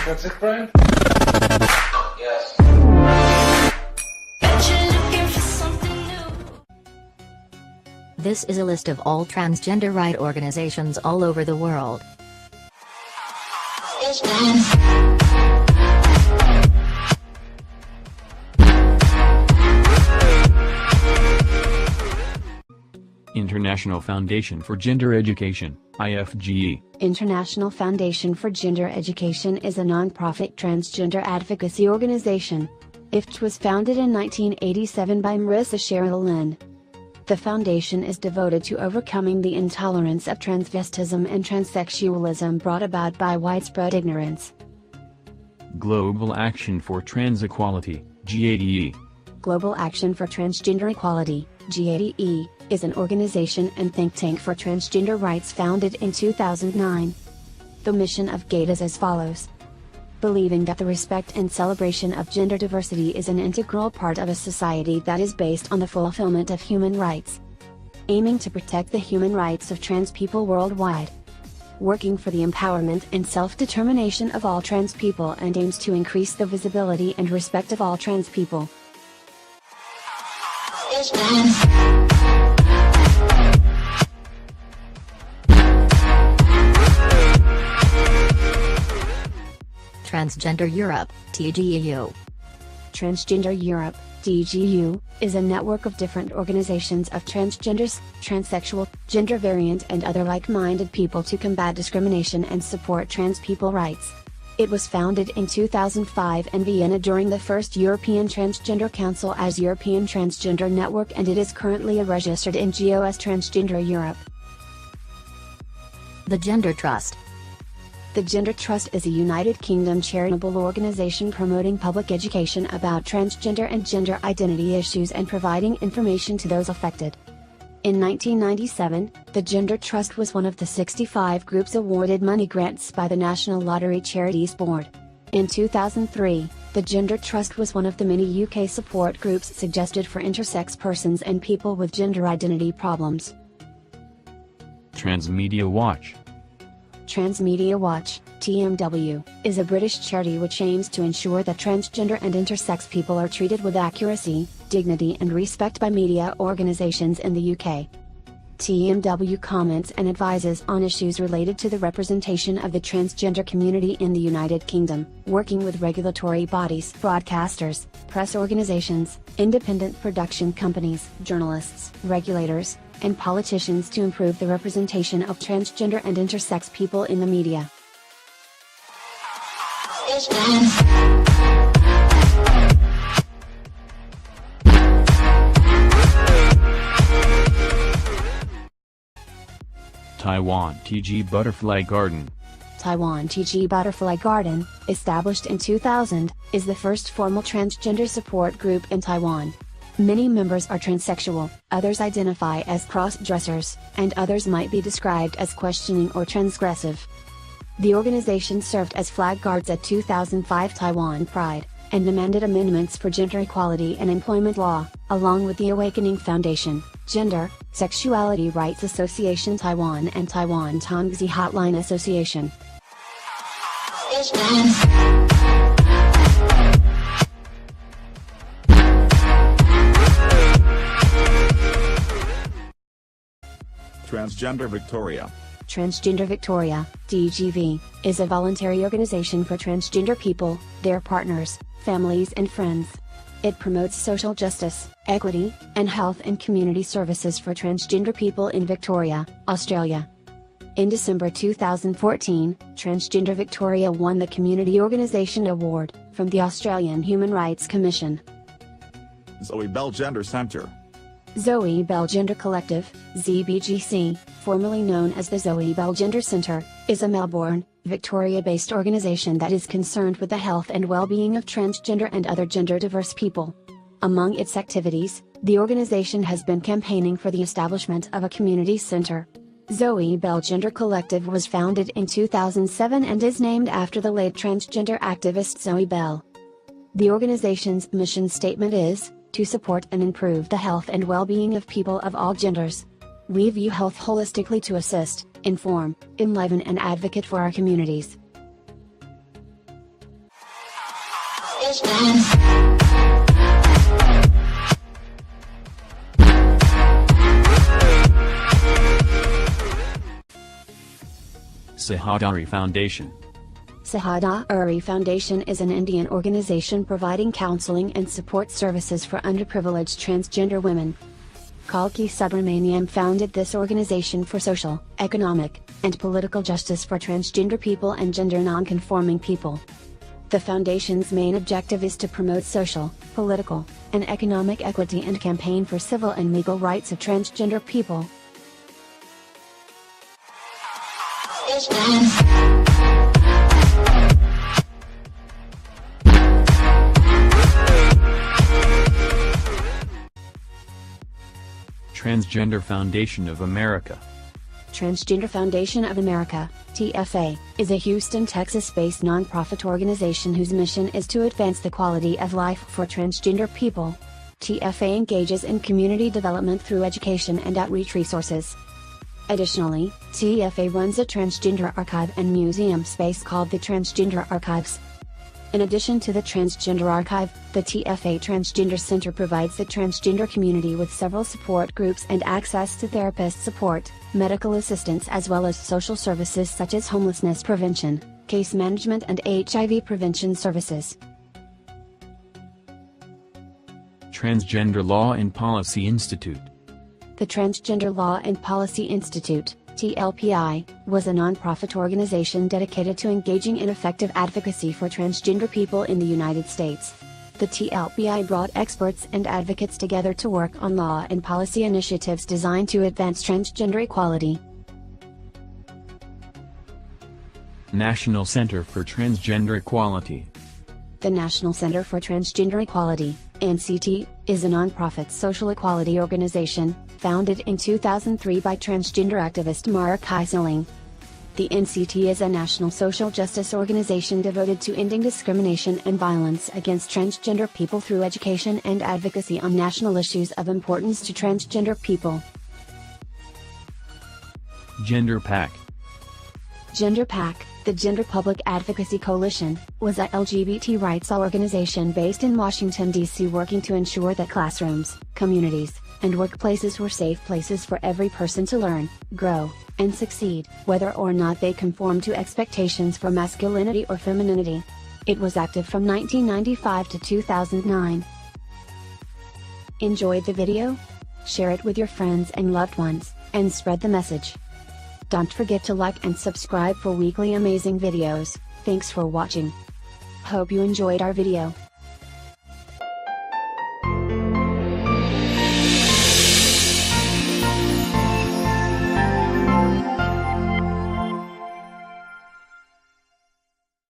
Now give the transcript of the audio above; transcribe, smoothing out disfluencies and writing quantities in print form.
That's it, Brian? Yes. This is a list of all transgender right organizations all over the world. International Foundation for Gender Education, IFGE. International Foundation for Gender Education is a non-profit transgender advocacy organization. IFGE was founded in 1987 by Marissa Cheryl Lynn. The foundation is devoted to overcoming the intolerance of transvestism and transsexualism brought about by widespread ignorance. Global Action for Trans Equality, GADE. Global Action for Transgender Equality, GADE, is an organization and think tank for transgender rights founded in 2009. The mission of GADE is as follows. Believing that the respect and celebration of gender diversity is an integral part of a society that is based on the fulfillment of human rights. Aiming to protect the human rights of trans people worldwide. Working for the empowerment and self-determination of all trans people and aims to increase the visibility and respect of all trans people. Transgender Europe, TGEU. Transgender Europe, TGEU, is a network of different organizations of transgenders, transsexual, gender variant and other like-minded people to combat discrimination and support trans people rights. It was founded in 2005 in Vienna during the first European Transgender Council as European Transgender Network, and it is currently a registered NGO as Transgender Europe. The Gender Trust. The Gender Trust is a United Kingdom charitable organization promoting public education about transgender and gender identity issues and providing information to those affected. In 1997, the Gender Trust was one of the 65 groups awarded money grants by the National Lottery Charities Board. In 2003, the Gender Trust was one of the many UK support groups suggested for intersex persons and people with gender identity problems. Transmedia Watch. Transmedia Watch, TMW, is a British charity which aims to ensure that transgender and intersex people are treated with accuracy, dignity and respect by media organisations in the UK. TMW comments and advises on issues related to the representation of the transgender community in the United Kingdom, working with regulatory bodies, broadcasters, press organisations, independent production companies, journalists, regulators, and politicians to improve the representation of transgender and intersex people in the media. Taiwan TG Butterfly Garden. Taiwan TG Butterfly Garden, established in 2000, is the first formal transgender support group in Taiwan. Many members are transsexual, others identify as cross-dressers, and others might be described as questioning or transgressive. The organization served as flag guards at 2005 Taiwan Pride, and demanded amendments for gender equality and employment law, along with the Awakening Foundation, Gender, Sexuality Rights Association Taiwan and Taiwan Tongzi Hotline Association. Transgender Victoria. Transgender Victoria, TGV, is a voluntary organization for transgender people, their partners, families and friends. It promotes social justice, equity, and health and community services for transgender people in Victoria, Australia. In December 2014, Transgender Victoria won the Community Organisation Award from the Australian Human Rights Commission. Zoe Bell Gender Centre. Zoe Bell Gender Collective, ZBGC, formerly known as the Zoe Bell Gender Centre, is a Melbourne, Victoria-based organisation that is concerned with the health and well-being of transgender and other gender-diverse people. Among its activities, the organisation has been campaigning for the establishment of a community centre. Zoe Bell Gender Collective was founded in 2007 and is named after the late transgender activist Zoe Bell. The organization's mission statement is, to support and improve the health and well-being of people of all genders. We view health holistically to assist, inform, enliven and advocate for our communities. Suhani Foundation. Suhani Foundation is an Indian organization providing counseling and support services for underprivileged transgender women. Kalki Subramaniam founded this organization for social, economic, and political justice for transgender people and gender non-conforming people. The foundation's main objective is to promote social, political, and economic equity and campaign for civil and legal rights of transgender people. Transgender Foundation of America. Transgender Foundation of America, TFA, is a Houston, Texas-based nonprofit organization whose mission is to advance the quality of life for transgender people. TFA engages in community development through education and outreach resources. Additionally, TFA runs a transgender archive and museum space called the Transgender Archives. In addition to the Transgender Archive, the TFA Transgender Center provides the transgender community with several support groups and access to therapist support, medical assistance, as well as social services such as homelessness prevention, case management, and HIV prevention services. Transgender Law and Policy Institute. The Transgender Law and Policy Institute, TLPI, was a nonprofit organization dedicated to engaging in effective advocacy for transgender people in the United States. The TLPI brought experts and advocates together to work on law and policy initiatives designed to advance transgender equality. National Center for Transgender Equality. The National Center for Transgender Equality, NCT, is a nonprofit social equality organization, founded in 2003 by transgender activist Mara Kaiseling. The NCT is a national social justice organization devoted to ending discrimination and violence against transgender people through education and advocacy on national issues of importance to transgender people. Gender PAC. Gender PAC, the Gender Public Advocacy Coalition, was a LGBT rights organization based in Washington, D.C. working to ensure that classrooms, communities, and workplaces were safe places for every person to learn, grow, and succeed, whether or not they conform to expectations for masculinity or femininity. It was active from 1995 to 2009. Enjoyed the video? Share it with your friends and loved ones, and spread the message. Don't forget to like and subscribe for weekly amazing videos. Thanks for watching. Hope you enjoyed our video.